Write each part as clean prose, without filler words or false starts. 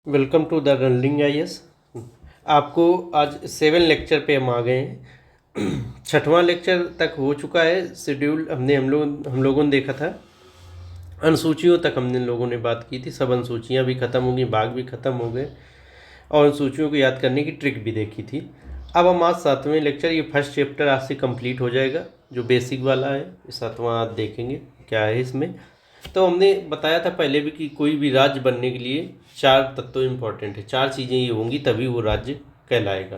Welcome to the रनलिंग IAS. आपको आज 7 लेक्चर पे हम आ गए हैं। छठवां लेक्चर तक हो चुका है शेड्यूल। हम लोगों ने देखा था अनुसूचियों तक। हमने लोगों ने बात की थी, सब अनुसूचियाँ भी ख़त्म हो गई, भाग भी ख़त्म हो गए और अनुसूचियों को याद करने की ट्रिक भी देखी थी। अब हम आज 7वें लेक्चर, ये फर्स्ट चैप्टर आज से कंप्लीट हो जाएगा जो बेसिक वाला है। 7वां आज देखेंगे क्या है इसमें। तो हमने बताया था पहले भी कि कोई भी राज्य बनने के लिए 4 तत्व इम्पोर्टेंट है, 4 चीज़ें ये होंगी तभी वो राज्य कहलाएगा।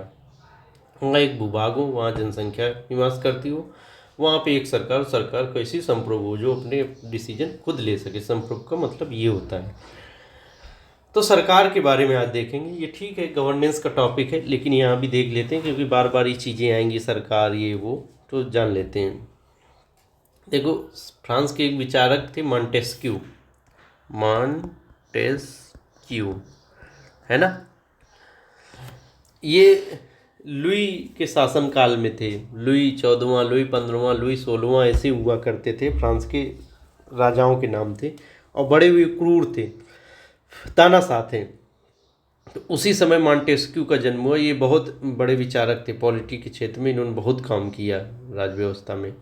वहाँ एक भूभाग हो, वहाँ जनसंख्या निवास करती हो, वहाँ पे एक सरकार कैसी संप्रभु हो जो अपने डिसीजन खुद ले सके। संप्रभु का मतलब ये होता है। तो सरकार के बारे में आज देखेंगे। ये ठीक है, गवर्नेंस का टॉपिक है, लेकिन यहाँ भी देख लेते हैं क्योंकि बार बार ये चीज़ें आएंगी, सरकार ये वो, तो जान लेते हैं। देखो, फ्रांस के एक विचारक थे मॉन्टेस्क्यू, है ना। ये लुई के शासनकाल में थे। लुई 14वां, लुई 15वां, लुई 16वां ऐसे हुआ करते थे। फ्रांस के राजाओं के नाम थे और बड़े हुए क्रूर थे, तानाशाह थे। तो उसी समय मॉन्टेस्क्यू का जन्म हुआ। ये बहुत बड़े विचारक थे, पॉलिटी के क्षेत्र में इन्होंने बहुत काम किया, राज व्यवस्था में।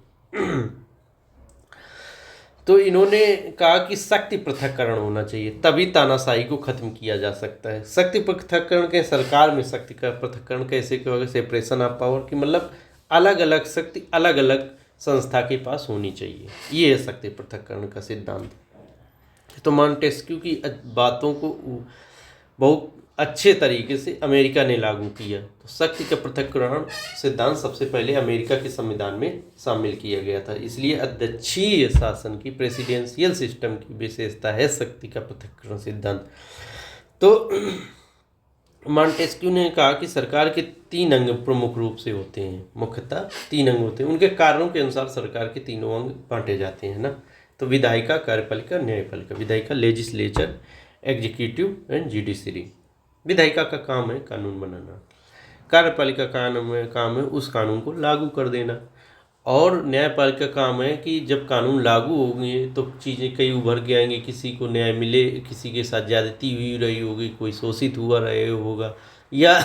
तो इन्होंने कहा कि शक्ति पृथक्करण होना चाहिए, तभी तानाशाही को खत्म किया जा सकता है। शक्ति पृथक्करण के सरकार में शक्ति का पृथक्करण कैसे होगा? सेपरेशन ऑफ पावर की मतलब अलग अलग शक्ति अलग अलग संस्था के पास होनी चाहिए। ये है शक्ति पृथक्करण का सिद्धांत। तो मॉन्टेस्क्यू की बातों को बहुत अच्छे तरीके से अमेरिका ने लागू किया। तो शक्ति का पृथक्करण सिद्धांत सबसे पहले अमेरिका के संविधान में शामिल किया गया था। इसलिए अध्यक्षीय शासन की, प्रेसिडेंशियल सिस्टम की विशेषता है शक्ति का पृथक्करण सिद्धांत। तो मॉन्टेस्क्यू ने कहा कि सरकार के 3 अंग प्रमुख रूप से होते हैं, मुख्यतः 3 अंग होते हैं। उनके कारणों के अनुसार सरकार के तीनों अंग बांटे जाते हैं ना। तो विधायिका, कार्यपालिका, न्यायपालिका। विधायिका लेजिस्लेचर, एग्जीक्यूटिव एंड जुडिशरी। विधायिका का काम है कानून बनाना, कार्यपालिका का काम है उस कानून को लागू कर देना, और न्यायपालिका का काम है कि जब कानून लागू होंगे तो चीज़ें कई उभर के आएंगे, किसी को न्याय मिले, किसी के साथ ज़्यादती हुई रही होगी, कोई शोषित हुआ रहे होगा, या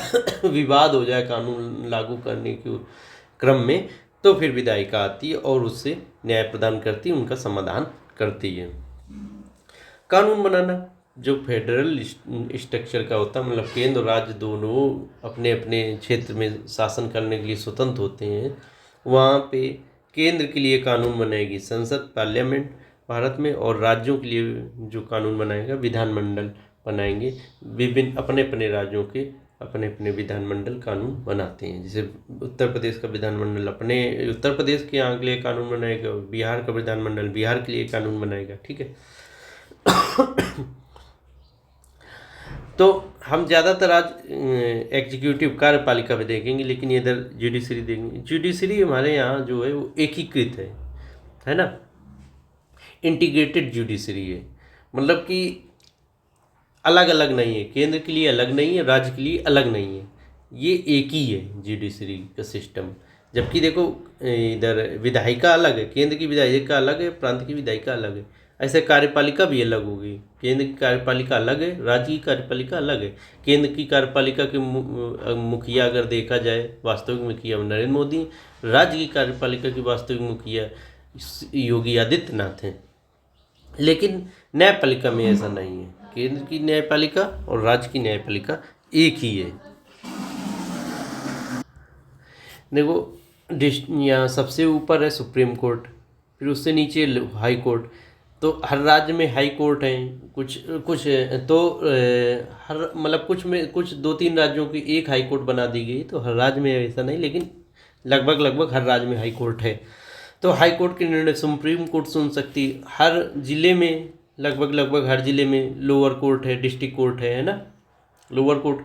विवाद हो जाए कानून लागू करने के क्रम में, तो फिर विधायिका आती है और उससे न्याय प्रदान करती है, उनका समाधान करती है। कानून बनाना जो फेडरल स्ट्रक्चर का होता है, मतलब केंद्र और राज्य दोनों अपने अपने क्षेत्र में शासन करने के लिए स्वतंत्र होते हैं। वहाँ पे केंद्र के लिए कानून बनाएगी संसद, पार्लियामेंट भारत में, और राज्यों के लिए जो कानून बनाएगा विधानमंडल बनाएंगे। विभिन्न अपने अपने राज्यों के अपने अपने विधानमंडल कानून बनाते हैं। जैसे उत्तर प्रदेश का विधानमंडल अपने उत्तर प्रदेश के यहाँ के लिए कानून बनाएगा, बिहार का विधानमंडल बिहार के लिए कानून बनाएगा, ठीक है। तो हम ज़्यादातर आज एग्जीक्यूटिव, कार्यपालिका भी देखेंगे, लेकिन इधर जुडिशरी देखेंगे। जुडिशरी हमारे यहाँ जो है वो एकीकृत है ना, इंटीग्रेटेड जुडिशरी है। मतलब कि अलग अलग नहीं है, केंद्र के लिए अलग नहीं है, राज्य के लिए अलग नहीं है, ये एक ही है जुडिशरी का सिस्टम। जबकि देखो इधर विधायिका अलग है, केंद्र की विधायिका अलग है, प्रांत की विधायिका अलग है। ऐसे कार्यपालिका भी अलग होगी, केंद्र की कार्यपालिका अलग है, राज्य की कार्यपालिका अलग है। केंद्र की कार्यपालिका के मुखिया अगर देखा जाए, वास्तविक मुखिया नरेंद्र मोदी, राज्य की कार्यपालिका की वास्तविक मुखिया योगी आदित्यनाथ हैं। लेकिन न्यायपालिका में ऐसा नहीं है, केंद्र की न्यायपालिका और राज्य की न्यायपालिका एक ही है। देखो, यहाँ सबसे ऊपर है सुप्रीम कोर्ट, फिर उससे नीचे हाई कोर्ट। तो हर राज्य में हाई कोर्ट हैं, कुछ तो हर मतलब कुछ 2-3 राज्यों की एक हाई कोर्ट बना दी गई। तो हर राज्य में ऐसा नहीं, लेकिन लगभग हर राज्य में हाई कोर्ट है। तो हाई कोर्ट के निर्णय सुप्रीम कोर्ट सुन सकती। हर जिले में लगभग हर जिले में लोअर कोर्ट है, डिस्ट्रिक्ट कोर्ट है ना। लोअर कोर्ट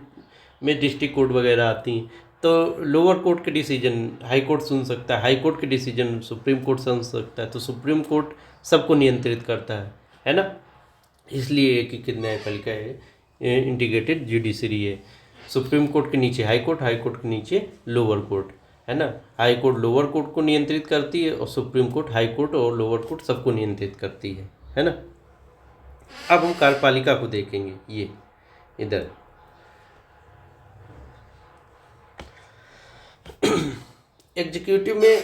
में डिस्ट्रिक्ट कोर्ट वगैरह आती हैं। तो लोअर कोर्ट के डिसीजन हाई कोर्ट सुन सकता है, हाई कोर्ट के डिसीजन सुप्रीम कोर्ट सुन सकता है। तो सुप्रीम कोर्ट सबको नियंत्रित करता है ना। इसलिए एकीकृत न्यायपालिका है, इंटीग्रेटेड जुडिशरी है। सुप्रीम कोर्ट के नीचे हाई कोर्ट के नीचे लोअर कोर्ट, है ना। हाई कोर्ट लोअर कोर्ट को नियंत्रित करती है और सुप्रीम कोर्ट हाई कोर्ट और लोअर कोर्ट सबको नियंत्रित करती है ना। अब हम कार्यपालिका को देखेंगे। ये इधर एग्जीक्यूटिव में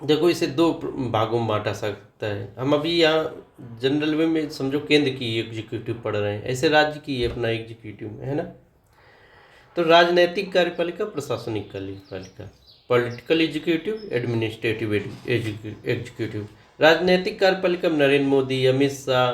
देखो इसे दो भागों में बांटा सकता है। हम अभी यहाँ जनरल वे में समझो केंद्र की एग्जीक्यूटिव पढ़ रहे हैं, ऐसे राज्य की अपना एग्जीक्यूटिव में है ना। तो राजनैतिक कार्यपालिका, प्रशासनिक कार्यपालिका, पॉलिटिकल एग्जीक्यूटिव, एडमिनिस्ट्रेटिव एग्जीक्यूटिव। राजनैतिक कार्यपालिका में नरेंद्र मोदी, अमित शाह,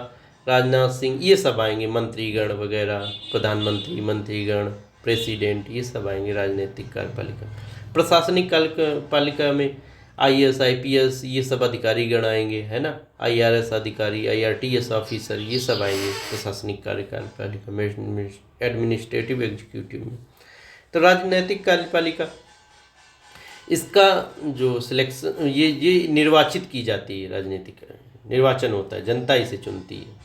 राजनाथ सिंह ये सब आएंगे, मंत्रीगण वगैरह, प्रधानमंत्री, मंत्रीगण, प्रेसिडेंट, ये सब आएंगे राजनीतिक कार्यपालिका। प्रशासनिक कार्यपालिका में IAS IPS ये सब अधिकारी गण आएंगे, है ना। IRS अधिकारी, IRTS ऑफिसर, ये सब आएंगे प्रशासनिक कार्यपालिका में, एडमिनिस्ट्रेटिव एग्जीक्यूटिव में। तो राजनैतिक कार्यपालिका, इसका जो सिलेक्शन ये निर्वाचित की जाती है, राजनीतिक निर्वाचन होता है, जनता इसे चुनती है,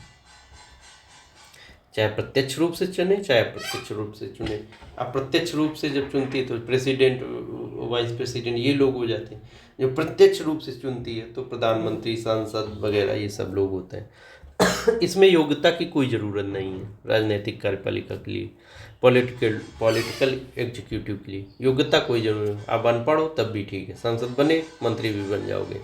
चाहे प्रत्यक्ष रूप से चुने चाहे अप्रत्यक्ष रूप से चुने। अप्रत्यक्ष रूप से जब चुनती है तो प्रेसिडेंट, वाइस प्रेसिडेंट ये लोग हो जाते हैं। जो प्रत्यक्ष रूप से चुनती है तो प्रधानमंत्री, सांसद वगैरह ये सब लोग होते हैं। इसमें योग्यता की कोई ज़रूरत नहीं है राजनीतिक कार्यपालिका के लिए। पॉलिटिकल एग्जीक्यूटिव के लिए योग्यता कोई जरूरत नहीं। आप अनपढ़ हो तब भी ठीक है, सांसद बने, मंत्री भी बन जाओगे।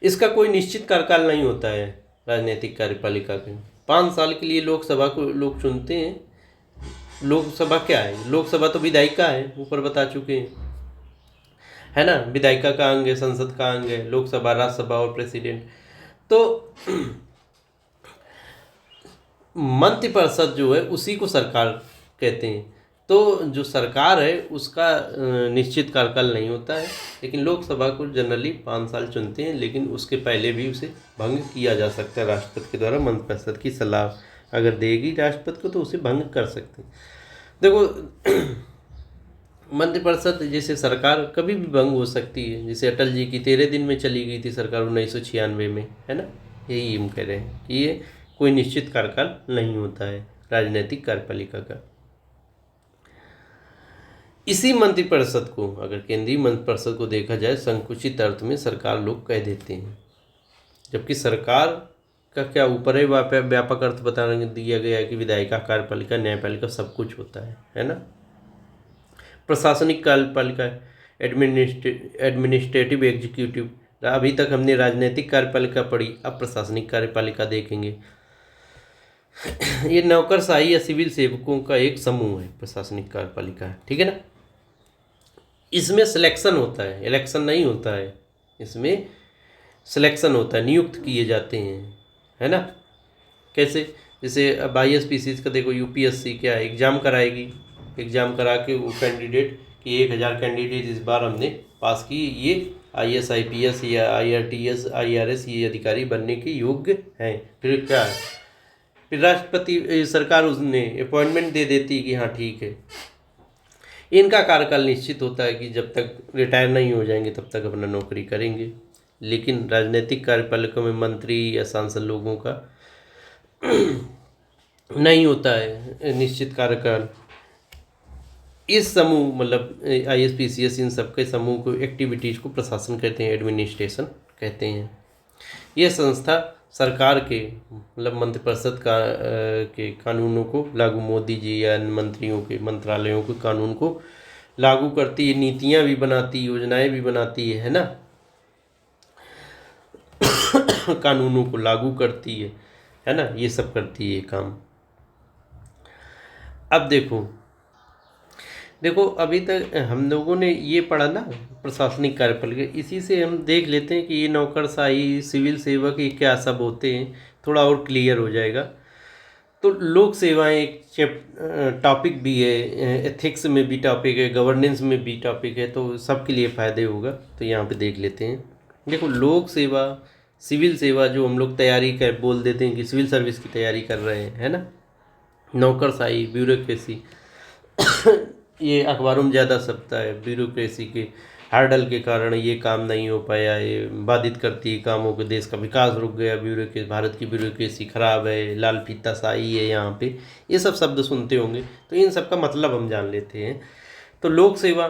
इसका कोई निश्चित कार्यकाल नहीं होता है राजनीतिक कार्यपालिका के। 5 साल के लिए लोकसभा को लोग चुनते हैं। लोकसभा क्या है? लोकसभा तो विधायिका है, ऊपर बता चुके हैं, है ना। विधायिका का अंग है, संसद का अंग है लोकसभा, राज्यसभा और प्रेसिडेंट। तो मंत्रिपरिषद जो है उसी को सरकार कहते हैं। तो जो सरकार है उसका निश्चित कार्यकाल नहीं होता है, लेकिन लोकसभा को जनरली 5 साल चुनते हैं, लेकिन उसके पहले भी उसे भंग किया जा सकता है राष्ट्रपति के द्वारा। मंत्रिपरिषद की सलाह अगर देगी राष्ट्रपति को तो उसे भंग कर सकते हैं। देखो मंत्रिपरिषद जैसे सरकार कभी भी भंग हो सकती है, जैसे अटल जी की 13 दिन में चली गई थी सरकार 1996 में, है ना। यही हम कह रहे हैं कि ये कोई निश्चित कार्यकाल नहीं होता है राजनीतिक कार्यपालिका का। इसी मंत्रिपरिषद को, अगर केंद्रीय मंत्रिपरिषद को देखा जाए, संकुचित अर्थ में सरकार लोग कह देते हैं, जबकि सरकार का क्या ऊपर है व्यापक अर्थ बताने दिया गया है कि विधायिका, कार्यपालिका, न्यायपालिका सब कुछ होता है ना। प्रशासनिक कार्यपालिका, एडमिनिस्ट्रेटिव एग्जीक्यूटिव। अभी तक हमने राजनीतिक कार्यपालिका पढ़ी, अब प्रशासनिक कार्यपालिका देखेंगे। ये नौकरशाही या सिविल सेवकों का एक समूह है प्रशासनिक कार्यपालिका, ठीक है ना। इसमें सिलेक्शन होता है, इलेक्शन नहीं होता है, इसमें सिलेक्शन होता है, नियुक्त किए जाते हैं, है ना। कैसे? जैसे अब ISPC का देखो, UPSC क्या है, एग्ज़ाम कराएगी, एग्ज़ाम करा के वो कैंडिडेट कि 1000 कैंडिडेट इस बार हमने पास की, ये IAS IPS या IRTS IRS ये अधिकारी बनने के योग्य हैं। फिर क्या है, फिर राष्ट्रपति सरकार उन्हें अपॉइंटमेंट दे देती है कि हाँ ठीक है। इनका कार्यकाल निश्चित होता है कि जब तक रिटायर नहीं हो जाएंगे तब तक अपना नौकरी करेंगे। लेकिन राजनीतिक कार्यपालिका में मंत्री या सांसद लोगों का नहीं होता है निश्चित कार्यकाल। इस समूह मतलब ISPCS इन सबके समूह को, एक्टिविटीज़ को प्रशासन कहते हैं, एडमिनिस्ट्रेशन कहते हैं। यह संस्था सरकार के मतलब मंत्रिपरिषद का के कानूनों को लागू, मोदी जी या मंत्रियों के मंत्रालयों के कानून को लागू करती है, नीतियाँ भी बनाती, योजनाएं भी बनाती है ना। कानूनों को लागू करती है ना, ये सब करती है काम। अब देखो अभी तक हम लोगों ने ये पढ़ा ना प्रशासनिक कार्यपालिका, इसी से हम देख लेते हैं कि ये नौकरशाही, सिविल सेवक ये क्या सब होते हैं, थोड़ा और क्लियर हो जाएगा। तो लोक सेवाएं एक टॉपिक भी है, एथिक्स में भी टॉपिक है, गवर्नेंस में भी टॉपिक है, तो सबके लिए फ़ायदे होगा। तो यहाँ पे देख लेते हैं। देखो लोक सेवा, सिविल सेवा जो हम लोग तैयारी कर बोल देते हैं कि सिविल सर्विस की तैयारी कर रहे हैं, है ना। नौकरशाही, ब्यूरोक्रेसी ये अखबारों में ज़्यादा छपता है, ब्यूरोक्रेसी के हार्डल के कारण ये काम नहीं हो पाया, ये बाधित करती है कामों को, देश का विकास रुक गया, ब्यूरोक्रेसी, भारत की ब्यूरोक्रेसी खराब है, लाल फीताशाही है यहाँ पे, ये सब शब्द सुनते होंगे। तो इन सब का मतलब हम जान लेते हैं। तो लोक सेवा,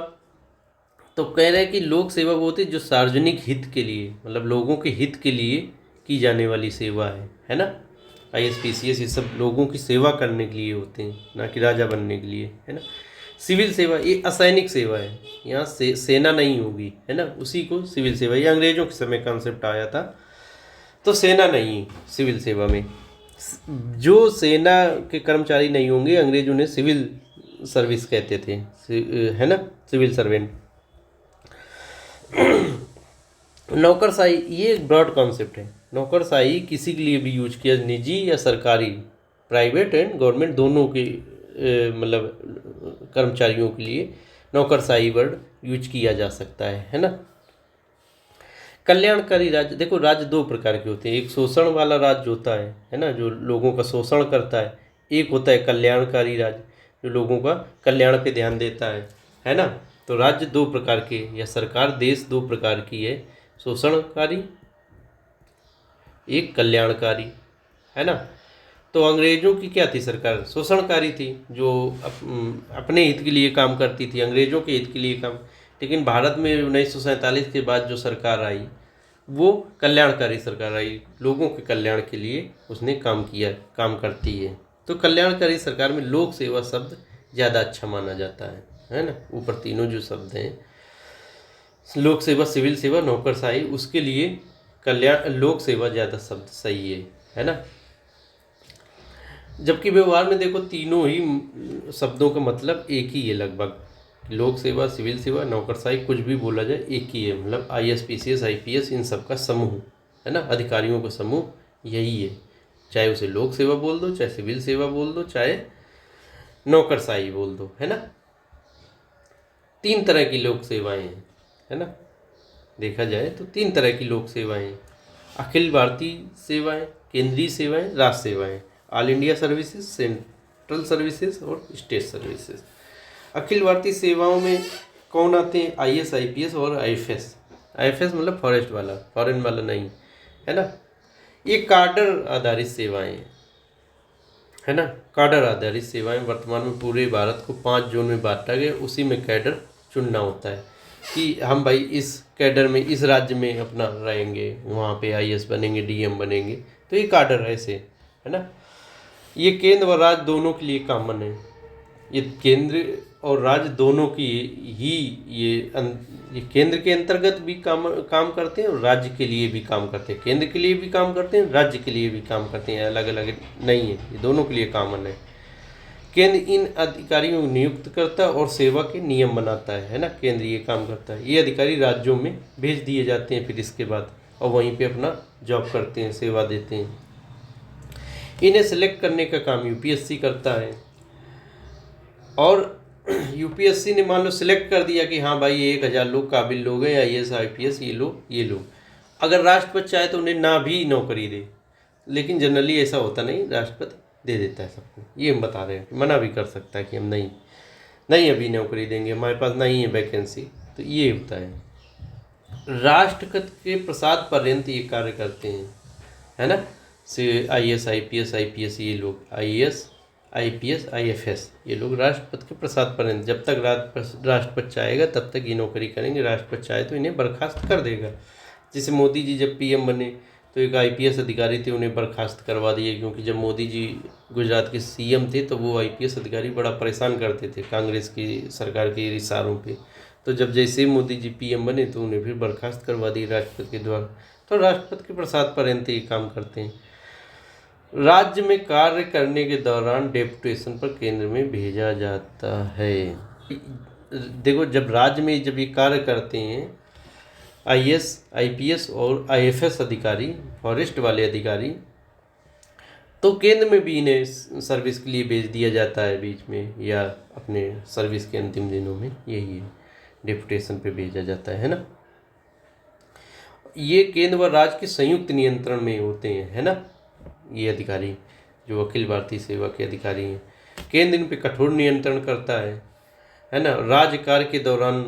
तो कह रहे हैं कि लोक सेवा वो होती है जो सार्वजनिक हित के लिए, मतलब लोगों के हित के लिए की जाने वाली सेवा है ना। IAS PCS ये सब लोगों की सेवा करने के लिए होते हैं, ना कि राजा बनने के लिए, है ना। सिविल सेवा ये असैनिक सेवा है, यहाँ से सेना नहीं होगी, है ना, उसी को सिविल सेवा, ये अंग्रेजों के समय कॉन्सेप्ट आया था। तो सेना नहीं, सिविल सेवा में जो सेना के कर्मचारी नहीं होंगे, अंग्रेज उन्हें सिविल सर्विस कहते थे, है ना, सिविल सर्वेंट। नौकरशाही ये एक ब्रॉड कॉन्सेप्ट है। नौकरशाही किसी के लिए भी यूज किया, निजी या सरकारी, प्राइवेट एंड गवर्नमेंट दोनों के मतलब कर्मचारियों के लिए नौकरशाही वर्ड यूज किया जा सकता है ना। कल्याणकारी राज्य, देखो राज्य दो प्रकार के होते हैं, एक शोषण वाला राज्य होता है ना, जो लोगों का शोषण करता है। एक होता है कल्याणकारी राज्य, जो लोगों का कल्याण पे ध्यान देता है ना। तो राज्य दो प्रकार के, या सरकार देश दो प्रकार की है, शोषणकारी, एक कल्याणकारी, है ना। तो अंग्रेजों की क्या थी सरकार, शोषणकारी थी, जो अपने हित के लिए काम करती थी, अंग्रेजों के हित के लिए काम। लेकिन भारत में 1947 के बाद जो सरकार आई वो कल्याणकारी सरकार आई, लोगों के कल्याण के लिए उसने काम किया, काम करती है। तो कल्याणकारी सरकार में लोक सेवा शब्द ज़्यादा अच्छा माना जाता है ना। ऊपर तीनों जो शब्द हैं, लोक सेवा, सिविल सेवा, नौकरशाही, उसके लिए कल्याण, लोक सेवा ज़्यादा शब्द सही है ना। जबकि व्यवहार में देखो तीनों ही शब्दों का मतलब एक ही है लगभग, लोक सेवा, सिविल सेवा, नौकरशाही, कुछ भी बोला जाए एक ही है, मतलब IAS PCS IPS इन सब का समूह है ना, अधिकारियों का समूह यही है। चाहे उसे लोक सेवा बोल दो, चाहे सिविल सेवा बोल दो, चाहे नौकरशाही बोल दो, है ना। तीन तरह की लोक सेवाएं हैं, है ना। देखा जाए तो तीन तरह की लोक सेवाएं, अखिल भारतीय सेवाएं, केंद्रीय सेवाएं, राज्य सेवाएं, all India services, central services और स्टेट सर्विसेज। अखिल भारतीय सेवाओं में कौन आते हैं, IAS IPS और IFS। IFS मतलब फॉरेस्ट वाला, फॉरेन वाला नहीं, है ना। ये कार्डर आधारित सेवाएं, है ना। कार्डर आधारित सेवाएं वर्तमान में पूरे भारत को 5 जोन में बांटा गया, उसी में कैडर चुनना होता है कि हम भाई इस कैडर में, इस राज्य में अपना रहेंगे, वहाँ पे IAS बनेंगे, DM बनेंगे। तो ये कार्डर ऐसे, है ना। ये केंद्र व राज्य दोनों के लिए कॉमन है, ये केंद्र और राज्य दोनों की ही ये केंद्र के अंतर्गत भी काम करते हैं और राज्य के लिए भी काम करते हैं, केंद्र के लिए भी काम करते हैं, राज्य के लिए भी काम करते हैं, अलग अलग नहीं है, ये दोनों के लिए कॉमन है। केंद्र इन अधिकारियों को नियुक्त करता और सेवा के नियम बनाता है ना। केंद्र ये काम करता है, ये अधिकारी राज्यों में भेज दिए जाते हैं फिर इसके बाद, और वहीं पे अपना जॉब करते हैं, सेवा देते हैं। इन्हें सेलेक्ट करने का काम UPSC करता है, और UPSC ने मान लो सिलेक्ट कर दिया कि हाँ भाई ये 1000 लोग काबिल लोग हैं, IAS IPS ये लोग। अगर राष्ट्रपति चाहे तो उन्हें ना भी नौकरी दे, लेकिन जनरली ऐसा होता नहीं, राष्ट्रपति दे देता है सबको। ये हम बता रहे हैं, मना भी कर सकता है कि हम नहीं अभी नौकरी देंगे, हमारे पास नहीं है वैकेंसी, तो ये होता है। राष्ट्रपति के प्रसाद पर्यंत ये कार्य करते हैं, है ना। IAS IPS IPS ये लोग, IAS IPS IFS ये लोग राष्ट्रपति के प्रसाद पर्यंत, जब तक राष्ट्रपति चाहेगा तब तक ये नौकरी करेंगे, राष्ट्रपति चाहे तो इन्हें बर्खास्त कर देगा। जैसे मोदी जी जब PM बने तो एक IPS अधिकारी थे, उन्हें बर्खास्त करवा दिए, क्योंकि जब मोदी जी गुजरात के CM थे तो वो IPS अधिकारी बड़ा परेशान करते थे कांग्रेस की सरकार के इशारों पे। तो जब जैसे मोदी जी PM बने तो उन्हें फिर बर्खास्त करवा दिए राष्ट्रपति के द्वारा। तो राष्ट्रपति के प्रसाद पर्यंत ये काम करते हैं। राज्य में कार्य करने के दौरान डेपुटेशन पर केंद्र में भेजा जाता है। देखो जब राज्य में जब ये कार्य करते हैं IAS IPS और IFS अधिकारी, फॉरेस्ट वाले अधिकारी, तो केंद्र में भी इन्हें सर्विस के लिए भेज दिया जाता है बीच में, या अपने सर्विस के अंतिम दिनों में, यही है, डेपुटेशन पे भेजा जाता है ना। ये केंद्र व राज्य के संयुक्त नियंत्रण में होते हैं, है ना, ये अधिकारी जो अखिल भारतीय सेवा के अधिकारी हैं। केंद्र इन पे कठोर नियंत्रण करता है ना। राज्य कार्य के दौरान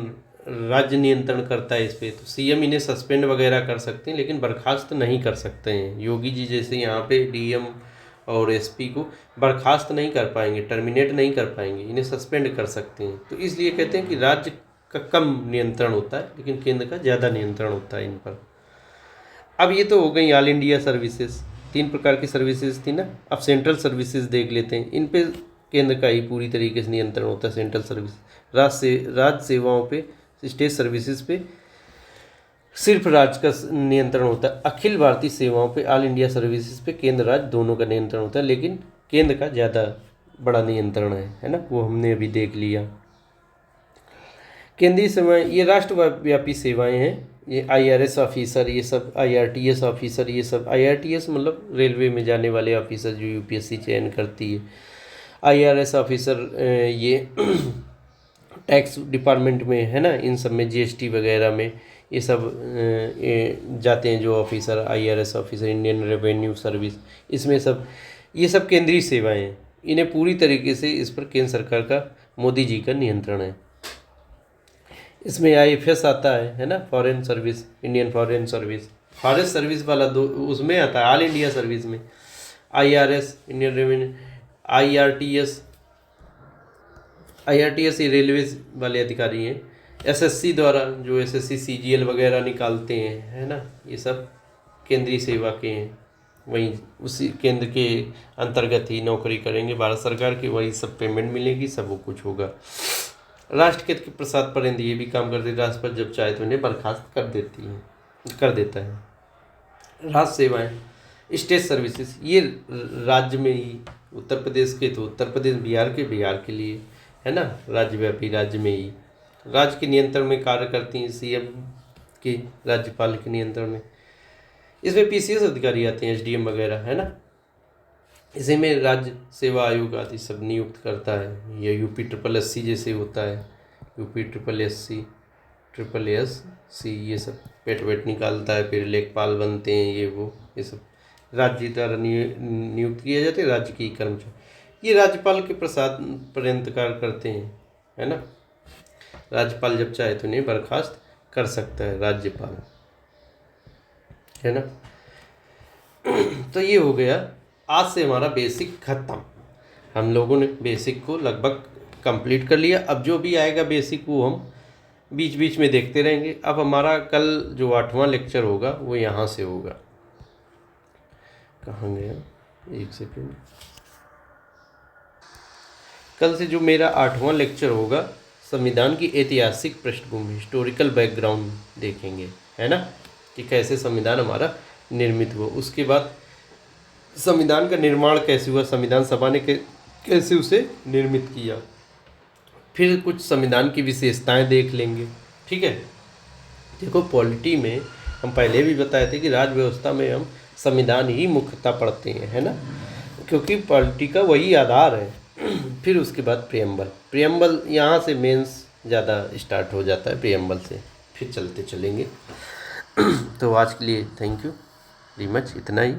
राज्य नियंत्रण करता है इस पे, तो CM इन्हें सस्पेंड वगैरह कर सकते हैं, लेकिन बर्खास्त नहीं कर सकते हैं। योगी जी जैसे यहाँ पे DM और SP को बर्खास्त नहीं कर पाएंगे, टर्मिनेट नहीं कर पाएंगे, इन्हें सस्पेंड कर सकते हैं। तो इसलिए कहते हैं कि राज्य का कम नियंत्रण होता है, लेकिन केंद्र का ज़्यादा नियंत्रण होता है इन पर। अब ये तो हो गई ऑल इंडिया सर्विसेज। 3 प्रकार की सर्विसेज थी ना। अब सेंट्रल सर्विसेज देख लेते हैं। इन पे केंद्र का ही पूरी तरीके से नियंत्रण होता है। सेंट्रल सर्विस, राज्य सेवाओं पे, स्टेट सर्विसेज पे सिर्फ राज्य का नियंत्रण होता है। अखिल भारतीय सेवाओं पे, ऑल इंडिया सर्विसेज पे केंद्र राज्य दोनों का नियंत्रण होता है, लेकिन केंद्र का ज़्यादा बड़ा नियंत्रण है ना, वो हमने अभी देख लिया। केंद्रीय सेवाएं, ये राष्ट्रव्यापी सेवाएं हैं। ये IRS ऑफिसर, ये सब IRTS ऑफिसर, ये सब IRTS मतलब रेलवे में जाने वाले ऑफिसर जो UPSC चयन करती है। IRS ऑफिसर ये टैक्स डिपार्टमेंट में है ना, इन सब में GST वगैरह में ये सब जाते हैं जो officer, IRS officer, Indian revenue service, इसमें सब ये सब केंद्रीय सेवाएं हैं। इन्हें पूरी तरीके से इस पर केंद्र सरकार का, मोदी जी का नियंत्रण है। इसमें IFS आता है ना, foreign service, Indian foreign service, forest service वाला दो उसमें आता है, ऑल इंडिया सर्विस में। IRS इंडियन रेवेन्यू, IRTS ये रेलवे वाले अधिकारी हैं। SSC द्वारा जो SSC CGL वगैरह निकालते हैं है ना, ये सब केंद्रीय सेवा के हैं। वहीं उसी केंद्र के अंतर्गत ही नौकरी करेंगे भारत सरकार की, वही सब पेमेंट मिलेगी, सब वो कुछ होगा। राष्ट्रपति के प्रसाद पर ये भी काम करती है। राष्ट्रपति जब चाहे तो उन्हें बर्खास्त कर देता है। राज्य सेवाएं, स्टेट सर्विसेज, ये राज्य में ही, उत्तर प्रदेश के तो उत्तर प्रदेश, बिहार के लिए है ना, राज्यव्यापी, राज्य में ही राज्य के नियंत्रण में कार्य करती हैं। CM के, राज्यपाल के नियंत्रण में। इसमें PCS अधिकारी आते हैं, SDM वगैरह है ना। इसी में राज्य सेवा आयोग आदि सब नियुक्त करता है। या UP SSC जैसे होता है, UP SSC ये सब पेट वेट निकालता है, फिर लेखपाल बनते हैं, ये सब राज्य द्वारा नियुक्त किए जाते हैं, राज्य के कर्मचारी। ये राज्यपाल के प्रसाद पर्यंत कार्य करते हैं है ना। राज्यपाल जब चाहे तो उन्हें बर्खास्त कर सकता है, राज्यपाल है ना। तो ये हो गया, आज से हमारा बेसिक खत्म। हम लोगों ने बेसिक को लगभग कंप्लीट कर लिया। अब जो भी आएगा बेसिक वो हम बीच बीच में देखते रहेंगे। अब हमारा कल जो 8वां लेक्चर होगा वो यहाँ से होगा। कहाँ गया, एक सेकेंड। कल से जो मेरा 8वां लेक्चर होगा, संविधान की ऐतिहासिक पृष्ठभूमि, हिस्टोरिकल बैकग्राउंड देखेंगे है ना, कि कैसे संविधान हमारा निर्मित हुआ। उसके बाद संविधान का निर्माण कैसे हुआ, संविधान सभा ने कैसे उसे निर्मित किया। फिर कुछ संविधान की विशेषताएं देख लेंगे। ठीक है, देखो पॉलिटी में हम पहले भी बताए थे कि राज्य व्यवस्था में हम संविधान ही मुख्यतः पढ़ते हैं है ना, क्योंकि पॉलिटी का वही आधार है। फिर उसके बाद प्रियम्बल यहाँ से मेंस ज़्यादा स्टार्ट हो जाता है, प्रियम्बल से फिर चलते चलेंगे। तो आज के लिए थैंक यू वेरी मच, इतना ही।